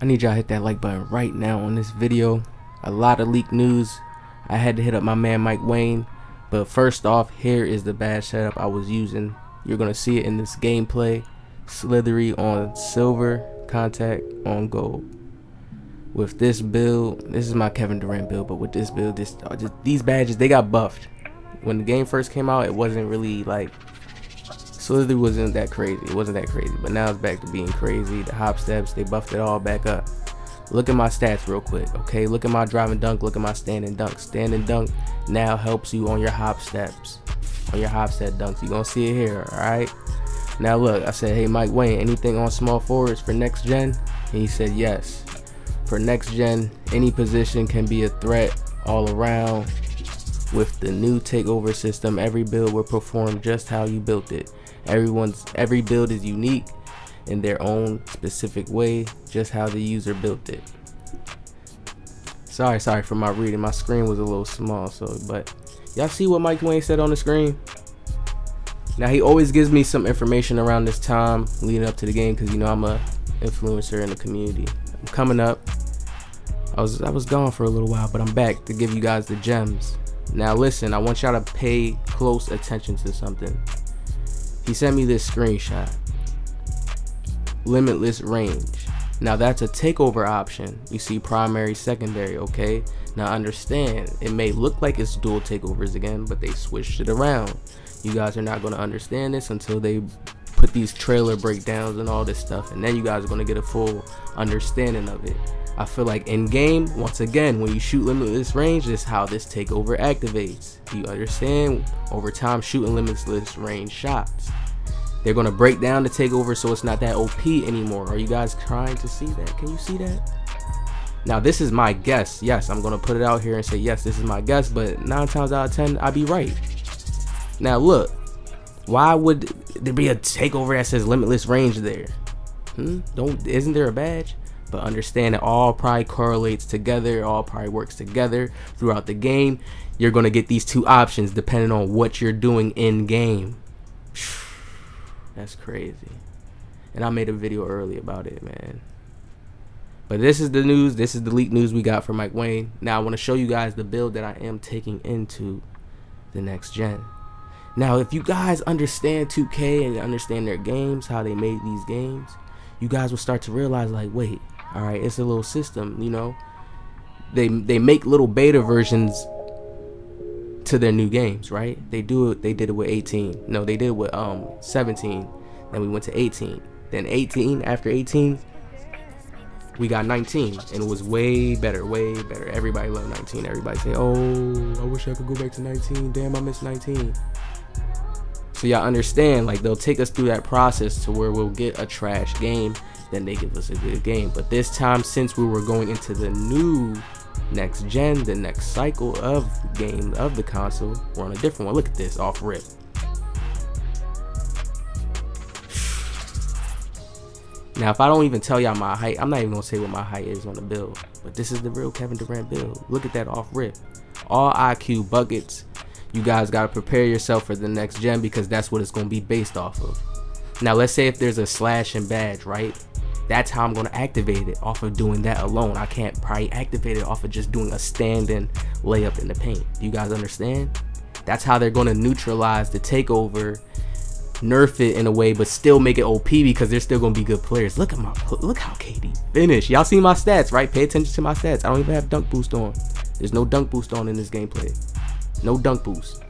I need y'all to hit that like button right now on this video. A lot of leaked news. I had to hit up my man Mike Wang. But first off, here is the badge setup I was using. You're going to see it in this gameplay. Slithery on silver, contact on gold. With this build, this is my Kevin Durant build, but with this build, these badges, they got buffed. When the game first came out, it wasn't really like, Slithery wasn't that crazy. It wasn't that crazy, but now it's back to being crazy. The hop steps, they buffed it all back up. Look at my stats real quick, okay? Look at my driving dunk, look at my standing dunk. Standing dunk now helps you on your hop steps, on your hop step dunks. You're gonna see it here, all right? Now look, I said, hey Mike Wang, anything on small forwards for next gen? And he said yes. For next gen, any position can be a threat all around. With the new takeover system, every build will perform just how you built it. Every build is unique in their own specific way, just how the user built it. Sorry for my reading. My screen was a little small, but y'all see what Mike Wang said on the screen? Now he always gives me some information around this time leading up to the game, because you know I'm a influencer in the community. I'm coming up. I was gone for a little while, but I'm back to give you guys the gems. Now listen, I want y'all to pay close attention to something. He sent me this screenshot. Limitless range. Now that's a takeover option. You see primary, secondary, okay? Now understand, it may look like it's dual takeovers again, but they switched it around. You guys are not going to understand this until they put these trailer breakdowns and all this stuff, and then you guys are going to get a full understanding of it. I feel like in game, once again, when you shoot limitless range, this is how this takeover activates. You understand? Over time, shooting limitless range shots, they're gonna break down the takeover, so it's not that OP anymore. Are you guys trying to see that? Can you see that? Now this is my guess. Yes, I'm gonna put it out here and say yes, this is my guess, but 9 times out of 10, I'd be right. Now look, why would there be a takeover that says limitless range there? Isn't there a badge? But understand it all probably correlates together, it all probably works together throughout the game. You're gonna get these two options depending on what you're doing in game. That's crazy. And I made a video early about it, man. But this is the news, this is the leaked news we got from Mike Wang. Now I want to show you guys the build that I am taking into the next gen. Now if you guys understand 2K and understand their games, how they made these games, you guys will start to realize, like, wait, all right, it's a little system, you know. They make little beta versions to their new games, right? They did it with 18. No, they did it with 17. Then we went to 18. Then 18, after 18, we got 19, and it was way better, way better. Everybody loved 19. Everybody say, oh, I wish I could go back to 19. Damn, I miss 19. So y'all understand, like, they'll take us through that process to where we'll get a trash game, then they give us a good game. But this time, since we were going into the new next gen, the next cycle of game of the console, we're on a different one. Look at this off rip. Now if I don't even tell y'all my height, I'm not even gonna say what my height is on the build, but this is the real Kevin Durant build. Look at that off rip. All IQ buckets. You guys got to prepare yourself for the next gen, because that's what it's going to be based off of. Now let's say if there's a slash and badge, right? That's how I'm going to activate it, off of doing that alone. I can't probably activate it off of just doing a stand-in layup in the paint. Do you guys understand? That's how they're going to neutralize the takeover, nerf it in a way, but still make it OP, because they're still going to be good players. Look how KD finished. Y'all see my stats, right? Pay attention to my stats. I don't even have dunk boost on. There's no dunk boost on in this gameplay. No dunk boost.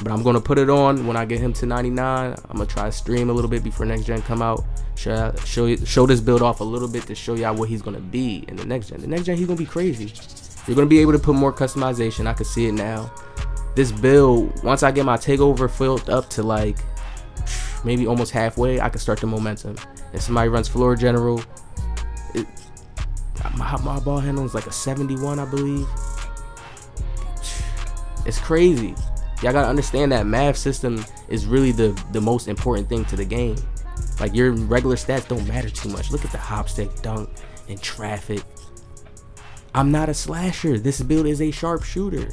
But I'm going to put it on when I get him to 99. I'm going to try to stream a little bit before next gen come out. Show this build off a little bit to show y'all what he's going to be in the next gen. The next gen, he's going to be crazy. You're going to be able to put more customization. I can see it now. This build, once I get my takeover filled up to like maybe almost halfway, I can start the momentum. If somebody runs floor general, my ball handling is like a 71, I believe. It's crazy. Y'all gotta understand that math system is really the most important thing to the game. Like, your regular stats don't matter too much. Look at the hop, stick, dunk, and traffic. I'm not a slasher. This build is a sharpshooter.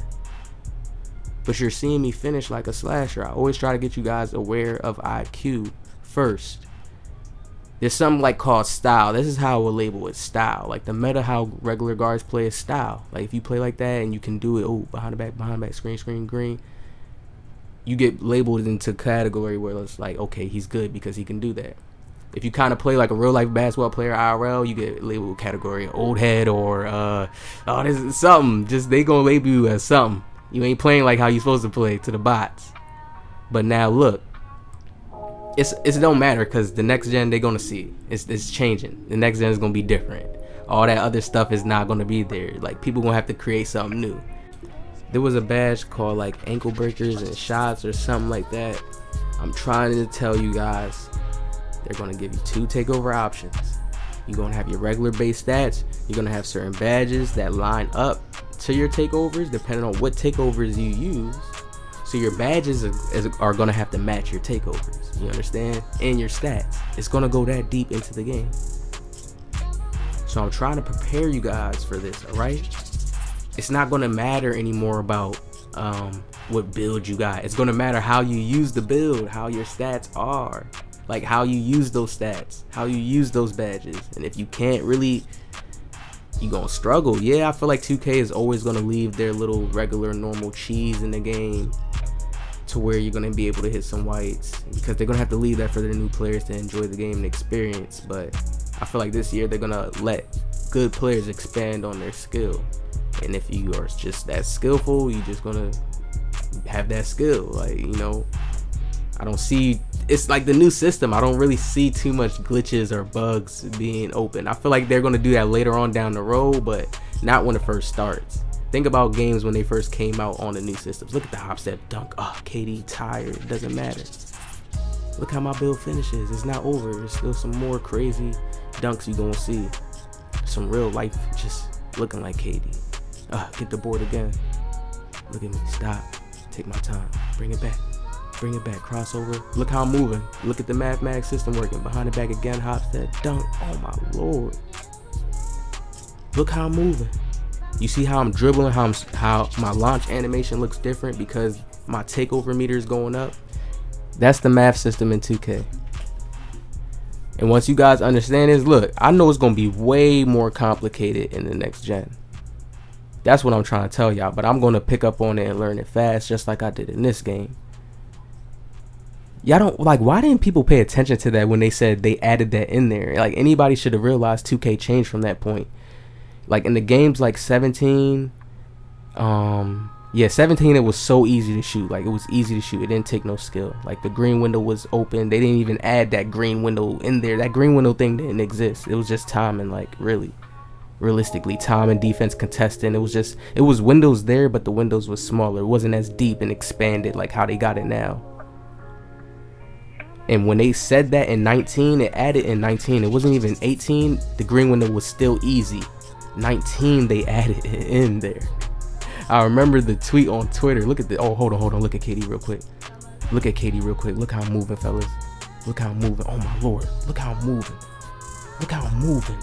But you're seeing me finish like a slasher. I always try to get you guys aware of IQ first. There's something like called style. This is how I would label it, style. Like the meta, how regular guards play is style. Like if you play like that and you can do it, oh, behind the back, screen, green, you get labeled into category where it's like, okay, he's good because he can do that. If you kind of play like a real life basketball player IRL, you get labeled category old head or oh, this is something. Just they gonna label you as something. You ain't playing like how you supposed to play to the bots. But now look, it don't matter because the next gen they're gonna see it's changing. The next gen is gonna be different. All that other stuff is not gonna be there. Like people gonna have to create something new. There was a badge called like ankle breakers and shots or something like that. I'm trying to tell you guys, they're gonna give you 2 takeover options. You're gonna have your regular base stats. You're gonna have certain badges that line up to your takeovers depending on what takeovers you use. So your badges are gonna have to match your takeovers. You understand? And your stats. It's gonna go that deep into the game. So I'm trying to prepare you guys for this, alright? It's not gonna matter anymore about what build you got. It's gonna matter how you use the build, how your stats are. Like how you use those stats, how you use those badges. And if you can't really, you're gonna struggle. Yeah, I feel like 2K is always gonna leave their little regular normal cheese in the game to where you're gonna be able to hit some whites, because they're gonna have to leave that for their new players to enjoy the game and experience. But I feel like this year they're gonna let good players expand on their skill. And if you are just that skillful, you're just gonna have that skill. Like, you know, I don't see, it's like the new system, I don't really see too much glitches or bugs being open. I feel like they're gonna do that later on down the road, but not when it first starts. Think about games when they first came out on the new systems. Look at the hop step dunk. Oh, KD tired. It doesn't matter. Look how my build finishes. It's not over. There's still some more crazy dunks you gonna see. Some real life just looking like KD. Get the board again. Look at me. Stop. Take my time. Bring it back. Bring it back. Crossover. Look how I'm moving. Look at the mathematics system working. Behind the back again. Hop step dunk. Oh my lord. Look how I'm moving. You see how I'm dribbling, how my launch animation looks different because my takeover meter is going up? That's the math system in 2K. And once you guys understand this, look, I know it's going to be way more complicated in the next gen. That's what I'm trying to tell y'all, but I'm going to pick up on it and learn it fast just like I did in this game. Y'all don't, like, why didn't people pay attention to that when they said they added that in there? Like, anybody should have realized 2K changed from that point. Like in the games like 17, 17, it was so easy to shoot. Like it was easy to shoot. It didn't take no skill. Like the green window was open. They didn't even add that green window in there. That green window thing didn't exist. It was just time and like realistically, time and defense contesting. It was windows there, but the windows was smaller. It wasn't as deep and expanded like how they got it now. And when they said that in 19, it added in 19. It wasn't even 18. The green window was still easy. 19 they added it in there. I remember the tweet on Twitter. Look at the hold on, look at KD real quick. Look how I'm moving, fellas. Look how I'm moving. Oh my lord, look how I'm moving.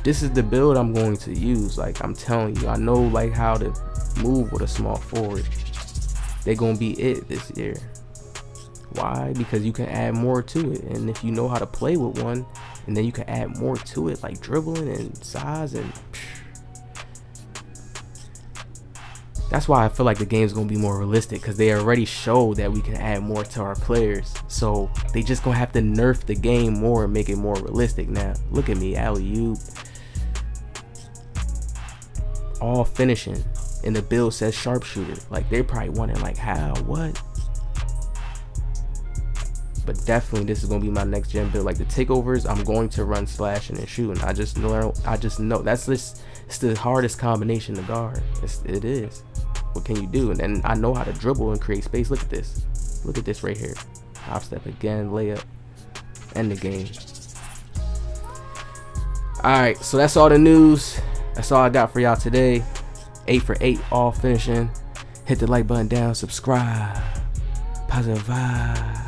This is the build I'm going to use. Like I'm telling you, I know like how to move with a small forward. They're gonna be it this year. Why? Because you can add more to it, and if you know how to play with one, and then you can add more to it, like dribbling and size, and that's why I feel like the game's gonna be more realistic, because they already showed that we can add more to our players. So they just gonna have to nerf the game more and make it more realistic. Now look at me, alley-oop, all finishing, and the build says sharpshooter. Like they're probably wondering like how, what? But definitely this is gonna be my next gen build. Like the takeovers, I'm going to run slashing and shooting. I just know that's just, it's the hardest combination to guard. It is. What can you do? And then I know how to dribble and create space. Look at this right here. Hop step again, layup, end the game. Alright, so that's all the news. That's all I got for y'all today. 8 for 8, all finishing. Hit the like button down, subscribe, positive vibe.